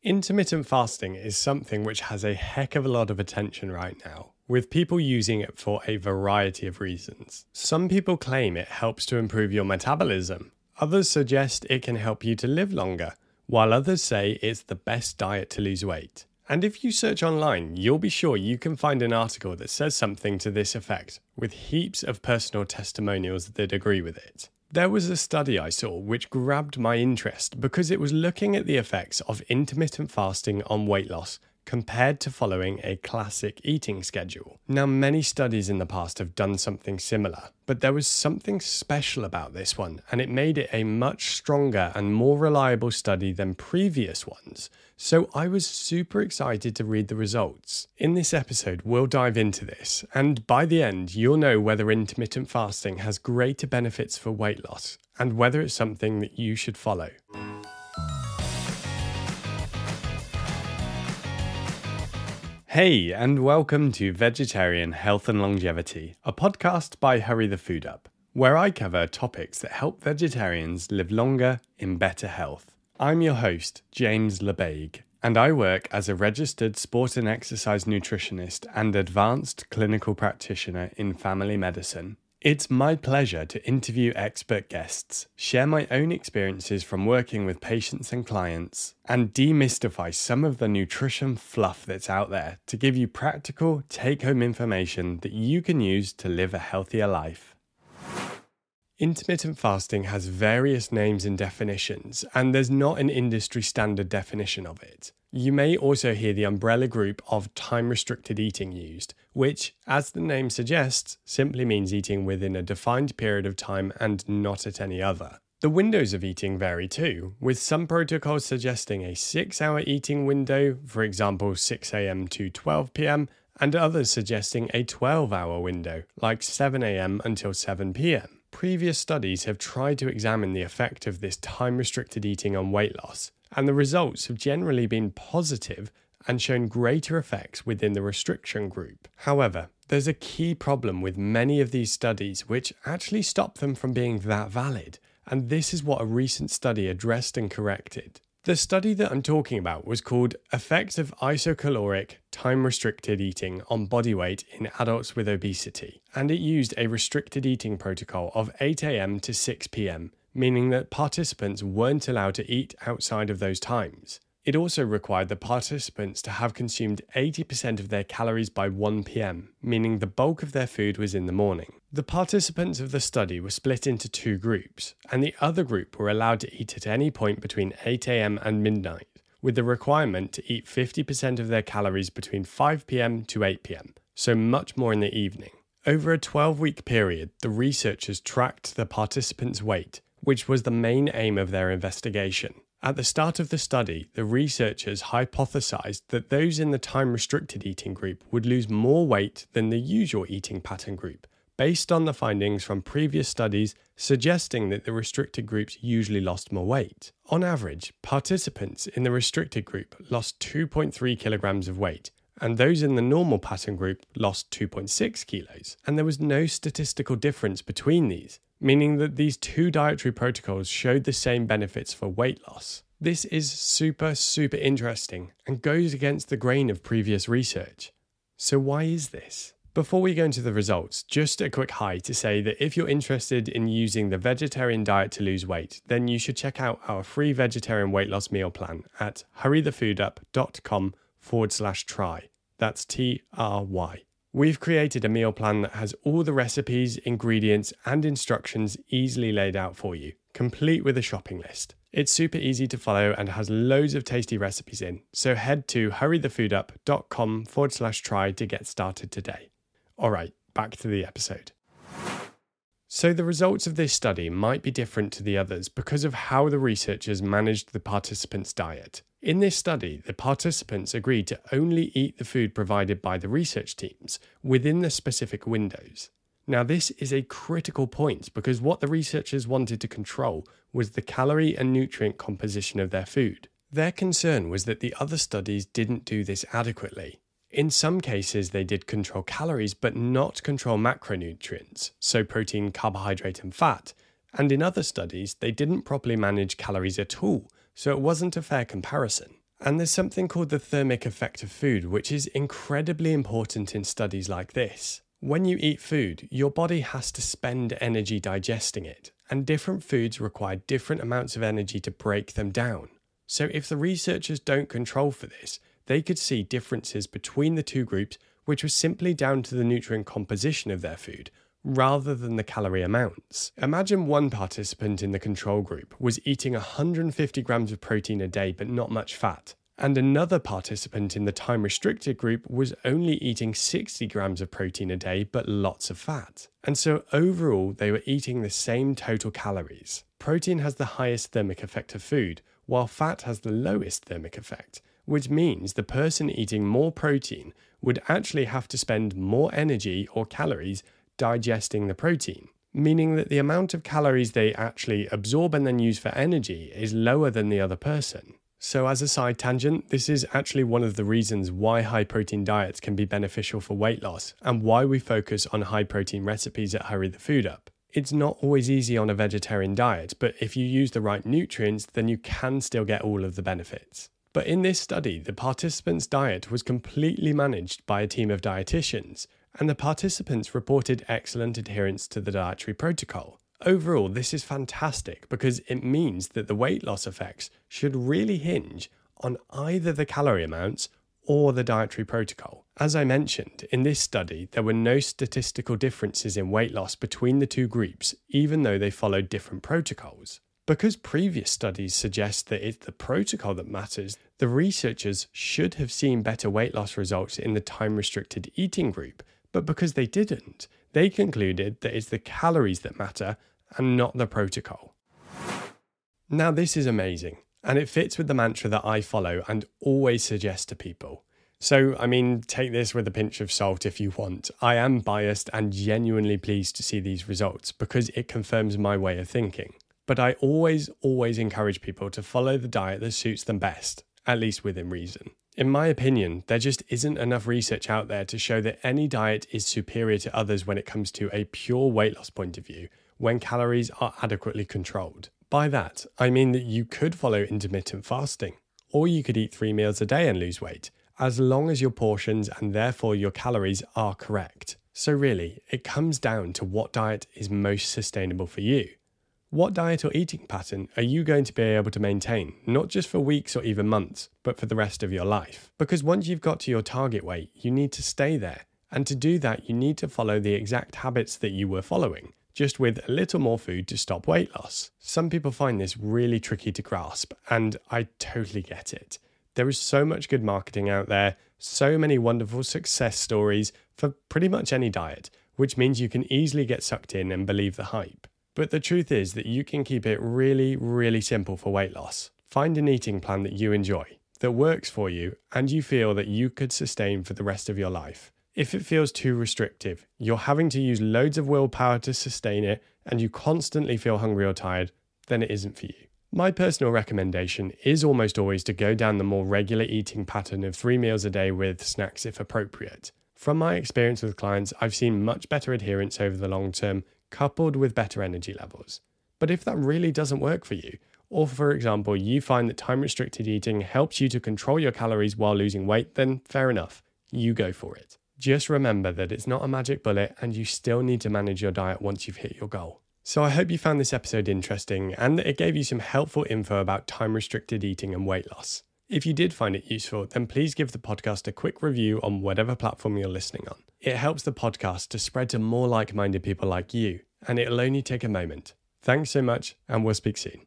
Intermittent fasting is something which has a heck of a lot of attention right now, with people using it for a variety of reasons. Some people claim it helps to improve your metabolism, others suggest it can help you to live longer, while others say it's the best diet to lose weight. And if you search online, you'll be sure you can find an article that says something to this effect, with heaps of personal testimonials that agree with it. There was a study I saw which grabbed my interest because it was looking at the effects of intermittent fasting on weight loss compared to following a classic eating schedule. Now, many studies in the past have done something similar, but there was something special about this one, and it made it a much stronger and more reliable study than previous ones. So I was super excited to read the results. In this episode, we'll dive into this, and by the end, you'll know whether intermittent fasting has greater benefits for weight loss, and whether it's something that you should follow. Hey, and welcome to Vegetarian Health and Longevity, a podcast by Hurry the Food Up, where I cover topics that help vegetarians live longer in better health. I'm your host, James LeBague, and I work as a registered sport and exercise nutritionist and advanced clinical practitioner in family medicine. It's my pleasure to interview expert guests, share my own experiences from working with patients and clients, and demystify some of the nutrition fluff that's out there to give you practical, take-home information that you can use to live a healthier life. Intermittent fasting has various names and definitions, and there's not an industry standard definition of it. You may also hear the umbrella group of time-restricted eating used, which, as the name suggests, simply means eating within a defined period of time and not at any other. The windows of eating vary too, with some protocols suggesting a 6-hour eating window, for example 6 a.m. to 12 p.m, and others suggesting a 12-hour window, like 7 a.m. until 7 p.m. Previous studies have tried to examine the effect of this time-restricted eating on weight loss, and the results have generally been positive and shown greater effects within the restriction group. However, there's a key problem with many of these studies which actually stop them from being that valid, and this is what a recent study addressed and corrected. The study that I'm talking about was called Effects of Isocaloric Time-Restricted Eating on Body Weight in Adults with Obesity, and it used a restricted eating protocol of 8 a.m. to 6 p.m, meaning that participants weren't allowed to eat outside of those times. It also required the participants to have consumed 80% of their calories by 1 p.m, meaning the bulk of their food was in the morning. The participants of the study were split into two groups, and the other group were allowed to eat at any point between 8 a.m. and midnight, with the requirement to eat 50% of their calories between 5 p.m. to 8 p.m, so much more in the evening. Over a 12-week period, the researchers tracked the participants' weight, which was the main aim of their investigation. At the start of the study, the researchers hypothesized that those in the time-restricted eating group would lose more weight than the usual eating pattern group, based on the findings from previous studies suggesting that the restricted groups usually lost more weight. On average, participants in the restricted group lost 2.3 kilograms of weight, and those in the normal pattern group lost 2.6 kilos, and there was no statistical difference between these, meaning that these two dietary protocols showed the same benefits for weight loss. This is super interesting and goes against the grain of previous research. So why is this? Before we go into the results, just a quick hi to say that if you're interested in using the vegetarian diet to lose weight, then you should check out our free vegetarian weight loss meal plan at hurrythefoodup.com/try. That's TRY. We've created a meal plan that has all the recipes, ingredients, and instructions easily laid out for you, complete with a shopping list. It's super easy to follow and has loads of tasty recipes in, so head to hurrythefoodup.com/try to get started today. Alright, back to the episode. So the results of this study might be different to the others because of how the researchers managed the participants' diet. In this study, the participants agreed to only eat the food provided by the research teams within the specific windows. Now, this is a critical point because what the researchers wanted to control was the calorie and nutrient composition of their food. Their concern was that the other studies didn't do this adequately. In some cases, they did control calories but not control macronutrients, so protein, carbohydrate, and fat. And in other studies, they didn't properly manage calories at all, so it wasn't a fair comparison. And there's something called the thermic effect of food, which is incredibly important in studies like this. When you eat food, your body has to spend energy digesting it, and different foods require different amounts of energy to break them down. So if the researchers don't control for this, they could see differences between the two groups, which was simply down to the nutrient composition of their food, rather than the calorie amounts. Imagine one participant in the control group was eating 150 grams of protein a day but not much fat, and another participant in the time-restricted group was only eating 60 grams of protein a day but lots of fat. And so overall, they were eating the same total calories. Protein has the highest thermic effect of food, while fat has the lowest thermic effect, which means the person eating more protein would actually have to spend more energy or calories digesting the protein, meaning that the amount of calories they actually absorb and then use for energy is lower than the other person. So as a side tangent, this is actually one of the reasons why high protein diets can be beneficial for weight loss and why we focus on high protein recipes at Hurry the Food Up. It's not always easy on a vegetarian diet, but if you use the right nutrients, then you can still get all of the benefits. But in this study, the participants' diet was completely managed by a team of dietitians, and the participants reported excellent adherence to the dietary protocol. Overall, this is fantastic because it means that the weight loss effects should really hinge on either the calorie amounts or the dietary protocol. As I mentioned, in this study, there were no statistical differences in weight loss between the two groups, even though they followed different protocols. Because previous studies suggest that it's the protocol that matters, the researchers should have seen better weight loss results in the time-restricted eating group, but because they didn't, they concluded that it's the calories that matter and not the protocol. Now this is amazing, and it fits with the mantra that I follow and always suggest to people. So, take this with a pinch of salt if you want. I am biased and genuinely pleased to see these results because it confirms my way of thinking. But I always encourage people to follow the diet that suits them best, at least within reason. In my opinion, there just isn't enough research out there to show that any diet is superior to others when it comes to a pure weight loss point of view, when calories are adequately controlled. By that, I mean that you could follow intermittent fasting, or you could eat 3 meals a day and lose weight, as long as your portions and therefore your calories are correct. So really, it comes down to what diet is most sustainable for you. What diet or eating pattern are you going to be able to maintain, not just for weeks or even months, but for the rest of your life? Because once you've got to your target weight, you need to stay there. And to do that, you need to follow the exact habits that you were following, just with a little more food to stop weight loss. Some people find this really tricky to grasp, and I totally get it. There is so much good marketing out there, so many wonderful success stories for pretty much any diet, which means you can easily get sucked in and believe the hype. But the truth is that you can keep it really simple for weight loss. Find an eating plan that you enjoy, that works for you, and you feel that you could sustain for the rest of your life. If it feels too restrictive, you're having to use loads of willpower to sustain it, and you constantly feel hungry or tired, then it isn't for you. My personal recommendation is almost always to go down the more regular eating pattern of 3 meals a day with snacks if appropriate. From my experience with clients, I've seen much better adherence over the long term, coupled with better energy levels. But if that really doesn't work for you, or for example, you find that time-restricted eating helps you to control your calories while losing weight, then fair enough, you go for it. Just remember that it's not a magic bullet and you still need to manage your diet once you've hit your goal. So I hope you found this episode interesting and that it gave you some helpful info about time-restricted eating and weight loss. If you did find it useful, then please give the podcast a quick review on whatever platform you're listening on. It helps the podcast to spread to more like-minded people like you, and it'll only take a moment. Thanks so much, and we'll speak soon.